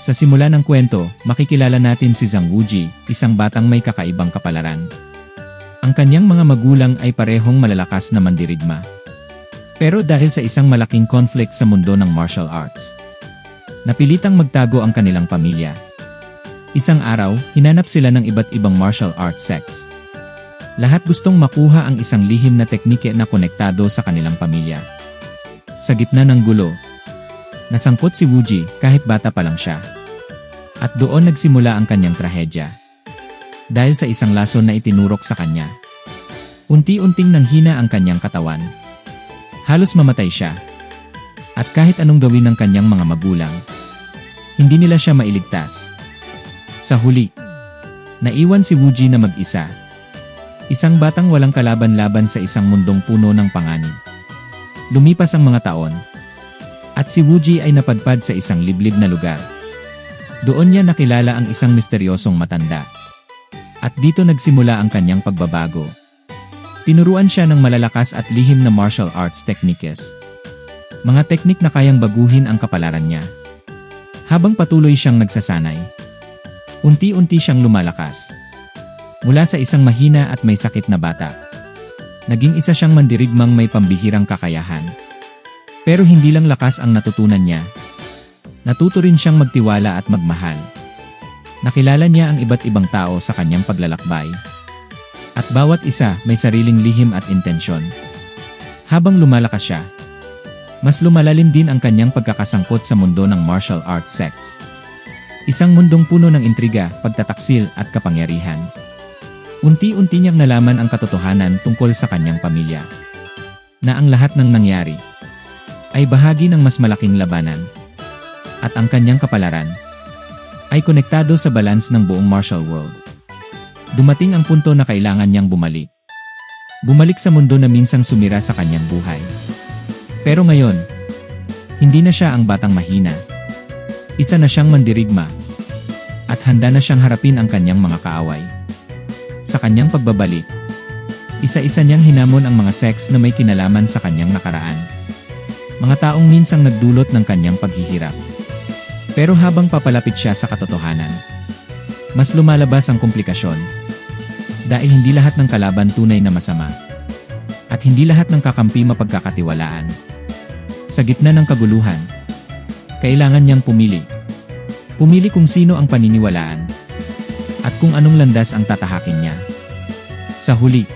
Sa simula ng kwento, makikilala natin si Zhang Wuji, isang batang may kakaibang kapalaran. Ang kanyang mga magulang ay parehong malalakas na mandirigma. Pero dahil sa isang malaking conflict sa mundo ng martial arts, napilitang magtago ang kanilang pamilya. Isang araw, hinanap sila ng iba't ibang martial arts sects. Lahat gustong makuha ang isang lihim na teknike na konektado sa kanilang pamilya. Sa gitna ng gulo, nasangkot si Wuji kahit bata pa lang siya. At doon nagsimula ang kanyang trahedya. Dahil sa isang lason na itinurok sa kanya. Unti-unting nanghina ang kanyang katawan. Halos mamatay siya. At kahit anong gawin ng kanyang mga magulang, hindi nila siya mailigtas. Sa huli, naiwan si Wuji na mag-isa. Isang batang walang kalaban-laban sa isang mundong puno ng panganib. Lumipas ang mga taon, at si Wuji ay napadpad sa isang liblib na lugar. Doon niya nakilala ang isang misteryosong matanda. At dito nagsimula ang kanyang pagbabago. Tinuruan siya ng malalakas at lihim na martial arts techniques. Mga teknik na kayang baguhin ang kapalaran niya. Habang patuloy siyang nagsasanay, unti-unti siyang lumalakas. Mula sa isang mahina at may sakit na bata, naging isa siyang mandirigmang may pambihirang kakayahan. Pero hindi lang lakas ang natutunan niya. Natuto rin siyang magtiwala at magmahal. Nakilala niya ang iba't ibang tao sa kanyang paglalakbay. At bawat isa may sariling lihim at intensyon. Habang lumalakas siya, mas lumalalim din ang kanyang pagkakasangkot sa mundo ng martial arts sects. Isang mundong puno ng intriga, pagtataksil at kapangyarihan. Unti-unti niyang nalaman ang katotohanan tungkol sa kanyang pamilya. Na ang lahat ng nangyari ay bahagi ng mas malaking labanan. At ang kanyang kapalaran ay konektado sa balance ng buong martial world. Dumating ang punto na kailangan niyang bumalik. Bumalik sa mundo na minsang sumira sa kanyang buhay. Pero ngayon, hindi na siya ang batang mahina. Isa na siyang mandirigma. At handa na siyang harapin ang kanyang mga kaaway. Sa kanyang pagbabalik, isa-isa niyang hinamon ang mga sects na may kinalaman sa kanyang nakaraan. Mga taong minsang nagdulot ng kanyang paghihirap. Pero habang papalapit siya sa katotohanan, mas lumalabas ang komplikasyon. Dahil hindi lahat ng kalaban tunay na masama. At hindi lahat ng kakampi mapagkakatiwalaan. Sa gitna ng kaguluhan, kailangan niyang pumili. Pumili kung sino ang paniniwalaan. At kung anong landas ang tatahakin niya. Sa huli,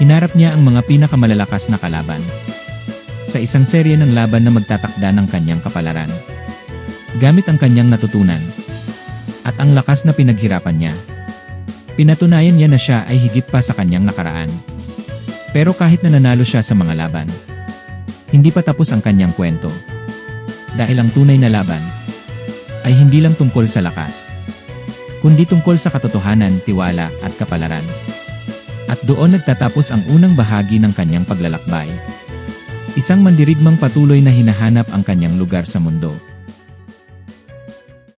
hinarap niya ang mga pinakamalalakas na kalaban. Sa isang serye ng laban na magtatakda ng kanyang kapalaran. Gamit ang kanyang natutunan at ang lakas na pinaghirapan niya, pinatunayan niya na siya ay higit pa sa kanyang nakaraan. Pero kahit na nanalo siya sa mga laban, hindi pa tapos ang kanyang kwento. Dahil ang tunay na laban ay hindi lang tungkol sa lakas, kundi tungkol sa katotohanan, tiwala at kapalaran. At doon nagtatapos ang unang bahagi ng kanyang paglalakbay. Isang mandirigmang patuloy na hinahanap ang kanyang lugar sa mundo.